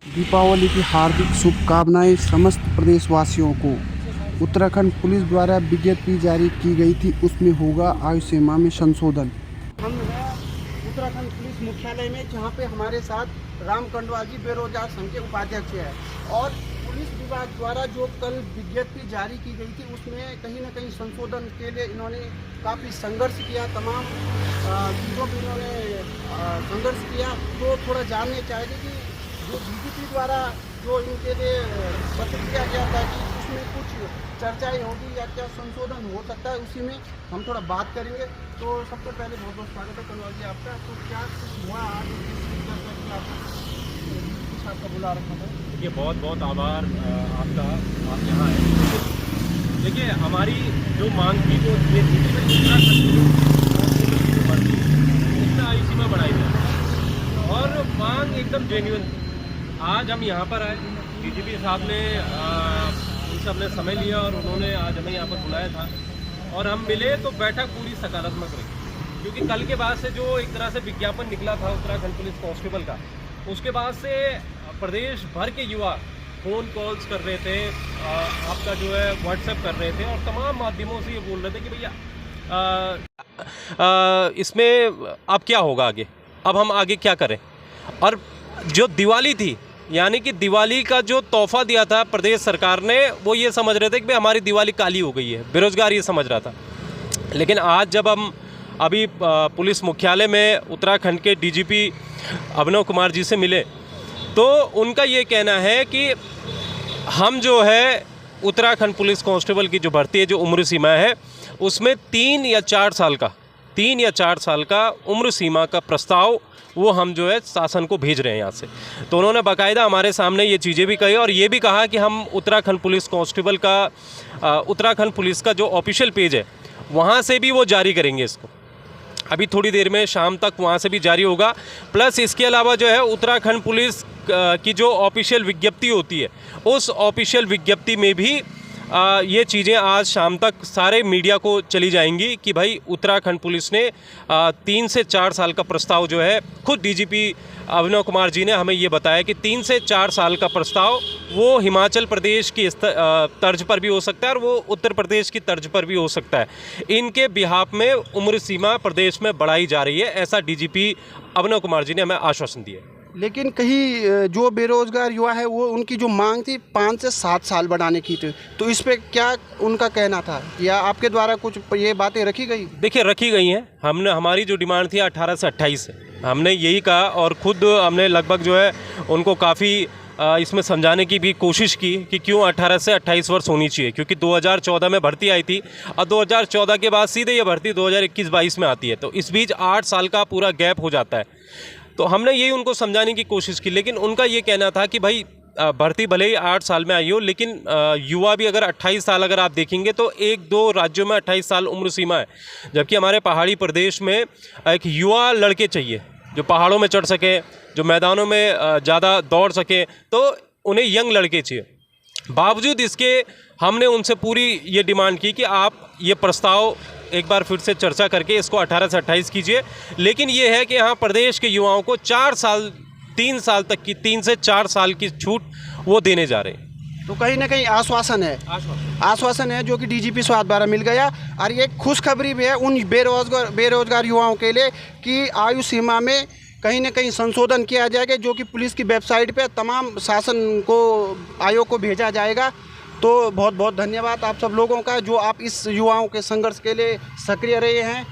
दीपावली की हार्दिक शुभकामनाएं समस्त प्रदेशवासियों को। उत्तराखंड पुलिस द्वारा विज्ञप्ति जारी की गई थी, उसमें होगा आयु सीमा में संशोधन। हम हैं उत्तराखंड पुलिस मुख्यालय में, जहां पे हमारे साथ राम कंडवा जी बेरोजगार संघ के उपाध्यक्ष है। और पुलिस विभाग द्वारा जो कल विज्ञप्ति जारी की गई थी, उसमें कहीं ना कहीं संशोधन के लिए इन्होंने काफ़ी संघर्ष किया, तमाम चीज़ों पर इन्होंने संघर्ष किया। तो थोड़ा जानने चाहेंगे कि जो डीजीपी द्वारा जो इनके लिए पत्र दिया गया था कि उसमें कुछ चर्चाएं होगी या क्या संशोधन हो सकता है, उसी में हम थोड़ा बात करेंगे। तो सबसे पहले बहुत बहुत स्वागत है कंडवा जी आपका। तो क्या कुछ हुआ आज आपका बुला रखा था? देखिए, बहुत बहुत आभार आपका, आप यहाँ आए। देखिए, हमारी जो मांग थी वो ये थी कि इसमें आयु सीमा बढ़ाई जाए और मांग एकदम जेन्युइन थी। आज हम यहाँ पर आए, डीजीपी साहब ने उनसे हमने समय लिया और उन्होंने आज हमें यहाँ पर बुलाया था और हम मिले तो बैठक पूरी सकारात्मक रही। क्योंकि कल के बाद से जो एक तरह से विज्ञापन निकला था उत्तराखंड पुलिस कांस्टेबल का, उसके बाद से प्रदेश भर के युवा फ़ोन कॉल्स कर रहे थे, आपका जो है व्हाट्सएप कर रहे थे और तमाम माध्यमों से ये बोल रहे थे कि भैया इसमें अब क्या होगा आगे, अब हम आगे क्या करें। और जो दिवाली थी, यानी कि दिवाली का जो तोहफा दिया था प्रदेश सरकार ने, वो ये समझ रहे थे कि भाई हमारी दिवाली काली हो गई है, बेरोजगार ये समझ रहा था। लेकिन आज जब हम अभी पुलिस मुख्यालय में उत्तराखंड के डीजीपी अभिनव कुमार जी से मिले, तो उनका ये कहना है कि हम जो है उत्तराखंड पुलिस कांस्टेबल की जो भर्ती है, जो उम्र सीमा है, उसमें 3 या 4 साल का उम्र सीमा का प्रस्ताव वो हम जो है शासन को भेज रहे हैं यहाँ से। तो उन्होंने बाकायदा हमारे सामने ये चीज़ें भी कही और ये भी कहा कि हम उत्तराखंड पुलिस कांस्टेबल का उत्तराखंड पुलिस का जो ऑफिशियल पेज है वहाँ से भी वो जारी करेंगे इसको। अभी थोड़ी देर में शाम तक वहाँ से भी जारी होगा। प्लस इसके अलावा जो है उत्तराखंड पुलिस की जो ऑफिशियल विज्ञप्ति होती है, उस ऑफिशियल विज्ञप्ति में भी ये चीज़ें आज शाम तक सारे मीडिया को चली जाएंगी कि भाई उत्तराखंड पुलिस ने 3 से 4 साल का प्रस्ताव जो है, खुद डीजीपी अभिनव कुमार जी ने हमें ये बताया कि 3 से 4 साल का प्रस्ताव वो हिमाचल प्रदेश की तर्ज पर भी हो सकता है और वो उत्तर प्रदेश की तर्ज पर भी हो सकता है। इनके बिहाफ में उम्र सीमा प्रदेश में बढ़ाई जा रही है, ऐसा डीजीपी अभिनव कुमार जी ने हमें आश्वासन दिया। लेकिन कहीं जो बेरोजगार युवा है, वो उनकी जो मांग थी 5 से 7 साल बढ़ाने की थी, तो इस पे क्या उनका कहना था या आपके द्वारा कुछ ये बातें रखी गई? देखिए, रखी गई हैं। हमारी जो डिमांड थी 18 से 28 है, हमने यही कहा और ख़ुद हमने लगभग जो है उनको काफ़ी इसमें समझाने की भी कोशिश की कि क्यों 18 से 28 वर्ष होनी चाहिए। क्योंकि 2014 में भर्ती आई थी और 2014 के बाद सीधे ये भर्ती 2021-22 में आती है, तो इस बीच 8 साल का पूरा गैप हो जाता है। तो हमने यही उनको समझाने की कोशिश की, लेकिन उनका ये कहना था कि भाई भर्ती भले ही 8 साल में आई हो, लेकिन युवा भी अगर 28 साल अगर आप देखेंगे तो 1-2 राज्यों में 28 साल उम्र सीमा है, जबकि हमारे पहाड़ी प्रदेश में एक युवा लड़के चाहिए जो पहाड़ों में चढ़ सके, जो मैदानों में ज़्यादा दौड़ सके, तो उन्हें यंग लड़के चाहिए। बावजूद इसके हमने उनसे पूरी ये डिमांड की कि आप ये प्रस्ताव एक बार फिर से चर्चा करके इसको 18 से 28 कीजिए। लेकिन ये है कि यहाँ प्रदेश के युवाओं को 3 साल तक की 3 से 4 साल की छूट वो देने जा रहे हैं। तो कहीं ना कहीं आश्वासन है जो कि डीजीपी साहब द्वारा मिल गया। और ये खुशखबरी भी है उन बेरोजगार युवाओं के लिए कि आयु सीमा में कहीं ना कहीं संशोधन किया जाएगा, जो कि पुलिस की वेबसाइट पे तमाम शासन को आयोग को भेजा जाएगा। तो बहुत बहुत धन्यवाद आप सब लोगों का, जो आप इस युवाओं के संघर्ष के लिए सक्रिय रहे हैं।